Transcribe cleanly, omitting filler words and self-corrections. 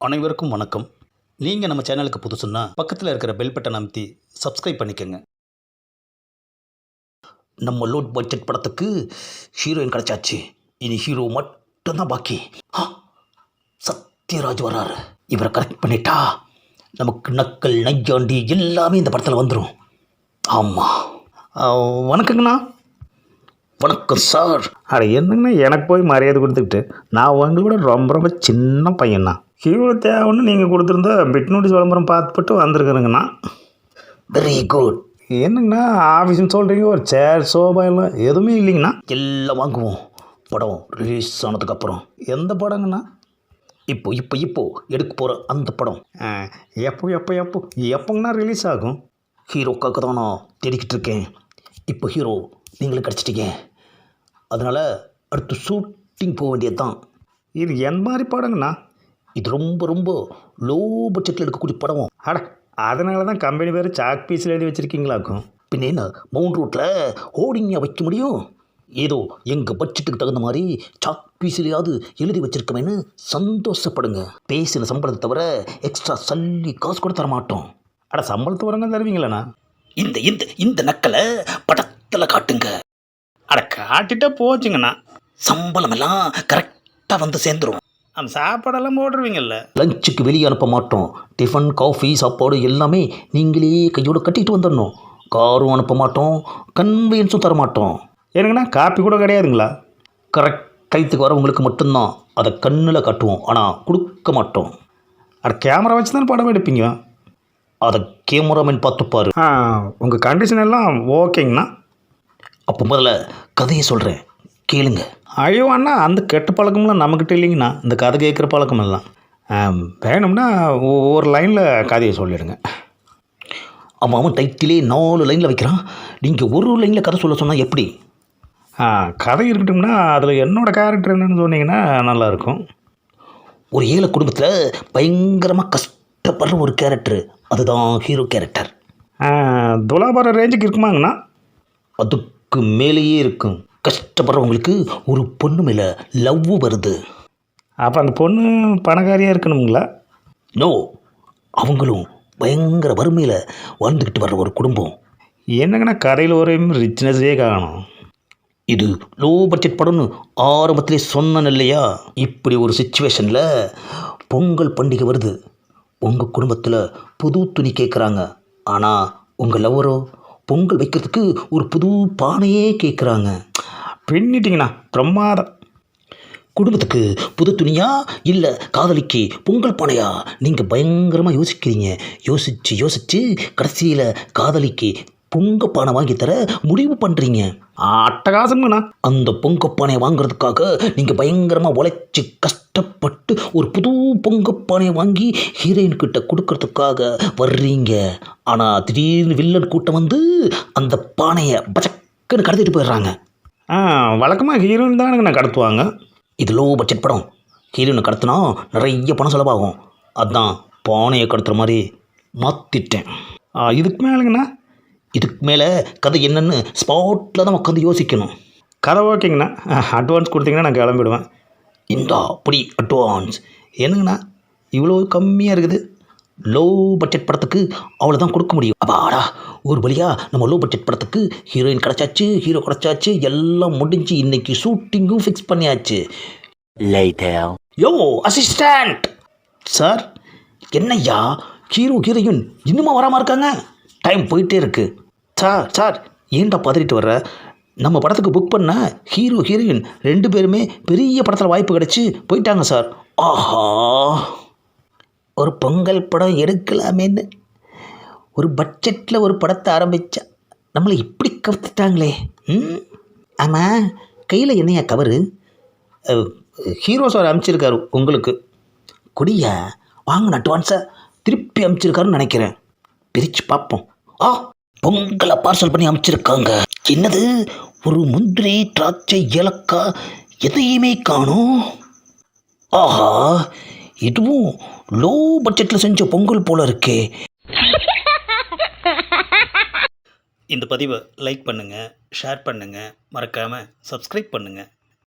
அனைவருக்கும் வணக்கம். நீங்கள் நம்ம சேனலுக்கு புதுசுன்னா பக்கத்தில் இருக்கிற பெல் பட்டன் அமைத்தி சப்ஸ்கிரைப் பண்ணிக்கோங்க. நம்ம லோ பட்ஜெட் படத்துக்கு ஹீரோயின் கிடச்சாச்சு. இனி ஹீரோ மட்டும்தான் பாக்கி. சத்யராஜ் வர்றாரு. இவரை கரெக்ட் பண்ணிட்டா நமக்கு நக்கல் நையாண்டி எல்லாமே இந்த படத்தில் வந்துடும். ஆமாம். வணக்கங்கண்ணா. வணக்கம் சார். அட என்னங்கண்ணா எனக்கு போய் மரியாதை கொடுத்துக்கிட்டு, நான் உங்களோட ரொம்ப ரொம்ப சின்ன பையன்ண்ணா. ஹீரோ தேவைன்னு நீங்கள் கொடுத்துருந்தா பிட் நோட்டீஸ் விளம்பரம் பார்த்துப்பட்டு வந்திருக்குறேங்கண்ணா. Very good. என்னங்கண்ணா ஆஃபீஸ்னு சொல்கிறீங்க, ஒரு சேர் சோபா எல்லாம் எதுவுமே இல்லைங்கண்ணா. எல்லாம் வாங்குவோம் படம் ரிலீஸ் ஆனதுக்கப்புறம். எந்த படங்கண்ணா? இப்போ இப்போ இப்போ எடுக்க போகிற அந்த படம். எப்போங்கண்ணா ரிலீஸ் ஆகும்? ஹீரோக்காக தான் நான் தேடிக்கிட்டு இருக்கேன். இப்போ ஹீரோ நீங்களும் கிடச்சிட்டீங்க. அதனால் அடுத்து ஷூட்டிங் போக வேண்டியது தான். இது எந்த மாதிரி படங்கண்ணா? இது ரொம்ப ரொம்ப லோ பட்ஜெட்டில் எடுக்கக்கூடிய படம். அட அதனால தான் கம்பெனி பேர் சாக் பீஸில் எழுதி வச்சுருக்கீங்களாக்கும். பின்ன என்ன மவுண்ட் ரோட்டில் ஹோர்டிங்காக வைக்க முடியும்? ஏதோ எங்கள் பட்ஜெட்டுக்கு தகுந்த மாதிரி சாக் பீஸிலையாவது எழுதி வச்சுருக்கமேன்னு சந்தோஷப்படுங்க. பேசின சம்பளத்தை தவிர எக்ஸ்ட்ரா சல்லி காசு கூட தரமாட்டோம். அட சம்பளத்து வரங்க தருவீங்களண்ணா? இந்த இந்த இந்த நக்கலை படத்தில் காட்டுங்க. அட காட்டிட்டா போச்சுங்கண்ணா. சம்பளமெல்லாம் கரெக்டாக வந்து சேர்ந்துடும். அந்த சாப்பாடெல்லாம் போட்டுருவீங்கல்ல? லஞ்சுக்கு வெளியே அனுப்ப மாட்டோம். டிஃபன் காஃபி சாப்பாடு எல்லாமே நீங்களே கையோடு கட்டிட்டு வந்துடணும். காரும் அனுப்ப மாட்டோம், கன்வீனியன்ஸும் தர மாட்டோம். ஏனுங்கண்ணா காப்பி கூட கிடையாதுங்களா? கரெக்ட் டைத்துக்கு வரவங்களுக்கு மட்டும்தான் அதை கண்ணில் காட்டுவோம், ஆனால் கொடுக்க மாட்டோம். அட கேமரா வச்சு தானே படம் எடுப்பீங்க? அதை கேமராமேன் பார்த்துப்பாரு. உங்கள் கண்டிஷன் எல்லாம் ஓகேங்கண்ணா. அப்போ முதல்ல கதையை சொல்கிறேன், கேளுங்க. ஐயோ அண்ணா, அந்த கெட்ட பழக்கம்லாம் நம்மக்கிட்ட இல்லைங்கண்ணா. இந்த கதை கேட்குற பழக்கம் எல்லாம் வேணும்னா ஒவ்வொரு லைனில் கதையை சொல்லிடுங்க. அவன் டைட்டிலே 4 லைனில் வைக்கிறான். நீங்கள் ஒரு லைனில் கதை சொல்ல சொன்னால் எப்படி? கதை இருக்கட்டும்னா அதில் என்னோடய கேரக்டர் என்னென்னு சொன்னீங்கன்னா நல்லாயிருக்கும். ஒரு ஏழை குடும்பத்தில் பயங்கரமாக கஷ்டப்படுற ஒரு கேரக்டர், அதுதான் ஹீரோ கேரக்டர். துலாபார ரேஞ்சுக்கு இருக்குமாங்கண்ணா? அதுக்கு மேலேயே இருக்கும். கஷ்டப்படுறவங்களுக்கு ஒரு பொண்ணு மேலே லவ் வருது. அப்போ அந்த பொண்ணு பணக்காரியாக இருக்கணுங்களா? நோ, அவங்களும் பயங்கர வறுமையில் வாழ்ந்துக்கிட்டு வர்ற ஒரு குடும்பம். என்னங்கண்ணா கதையில் ஒரு ரிச்னஸே காணும். இது லோ பட்ஜெட் படம்னு ஆரம்பத்திலே சொன்னேன் இல்லையா? இப்படி ஒரு சுச்சுவேஷனில் பொங்கல் பண்டிகை வருது. உங்கள் குடும்பத்தில் புது துணி கேட்குறாங்க. ஆனால் உங்கள் லவ்வரோ பொங்கல் வைக்கிறதுக்கு ஒரு புது பானையே கேட்குறாங்க. பின்னிட்டிங்கண்ணா பிரமாதம். குடும்பத்துக்கு புது துணியா இல்லை காதலிக்கு பொங்கல் பானையா? நீங்கள் பயங்கரமாக யோசிக்கிறீங்க. யோசித்து கடைசியில் காதலிக்கு பொங்கப்பானை வாங்கி தர முடிவு பண்ணுறீங்க. அட்டகாசங்கண்ணா. அந்த பொங்கப்பானையை வாங்குறதுக்காக நீங்கள் பயங்கரமாக உழைச்சி கஷ்டப்பட்டு ஒரு புது பொங்கப்பானையை வாங்கி ஹீரோயின்கிட்ட கொடுக்கறதுக்காக வர்றீங்க. ஆனால் திடீர்னு வில்லன் கூட்டம் வந்து அந்த பானையை பச்சக்குன்னு கடத்திட்டு போயிடுறாங்க. வழக்கமாக ஹீரோயின் தானுங்கண்ணா கடத்துவாங்க. இது லோ பட்ஜெட் படம். ஹீரோயினை கடத்தினா நிறைய பணம் செலவாகும். அதுதான் பானையை கடத்துகிற மாதிரி மாற்றிட்டேன். இதுக்கு மேலேங்கண்ணா? இதுக்கு மேலே கதை என்னென்னு ஸ்பாட்டில் தான் உட்காந்து யோசிக்கணும். கதை ஓகேங்கண்ணா. அட்வான்ஸ் கொடுத்தீங்கன்னா நான் கிளம்பிடுவேன். இந்தா அப்படி அட்வான்ஸ். என்னங்கண்ணா இவ்வளோ கம்மியாக இருக்குது? லோ பட்ஜெட் படத்துக்கு அவ்வளோதான் கொடுக்க முடியும். அப்பாடா, ஒரு வழியாக நம்ம லோ பட்ஜெட் படத்துக்கு ஹீரோயின் கிடச்சாச்சு, ஹீரோ கிடச்சாச்சு, எல்லாம் முடிஞ்சு இன்றைக்கி ஷூட்டிங்கும் ஃபிக்ஸ் பண்ணியாச்சு. யோ அசிஸ்டண்ட் சார், என்னய்யா ஹீரோயின் இன்னுமா வராமல் இருக்காங்க? டைம் போயிட்டே இருக்குது. சார் ஏன்டா பதறிட்டு வர்ற? நம்ம படத்துக்கு புக் பண்ண ஹீரோயின் 2 பேருமே பெரிய படத்தில் வாய்ப்பு கிடச்சி போயிட்டாங்க சார். ஆஹா, ஒரு பொங்கல் படம் எடுக்கலாமேன்னு ஒரு பட்ஜெட்டில் ஒரு படத்தை ஆரம்பித்தா நம்மளை இப்படி கவுத்துட்டாங்களே. ஆமாம், கையில் என்னையா கவரு? ஹீரோ சார் அனுப்பிச்சிருக்காரு உங்களுக்கு. கொடியா வாங்கின அட்வான்ஸை திருப்பி அனுப்பிச்சிருக்காருன்னு நினைக்கிறேன். பிரித்து பார்ப்போம். பொங்கலை பார்சல் பண்ணி அனுப்பிச்சிருக்காங்க. என்னது, ஒரு முந்திரி திராட்சை ஏலக்காய் எதையுமே காணும். ஆஹா, இதுவும் லோ பட்ஜெட்டில் செஞ்ச பொங்கல் போல இருக்கே. இந்த பதிவை லைக் பண்ணுங்கள், ஷேர் பண்ணுங்கள், மறக்காமல் சப்ஸ்கிரைப் பண்ணுங்கள்.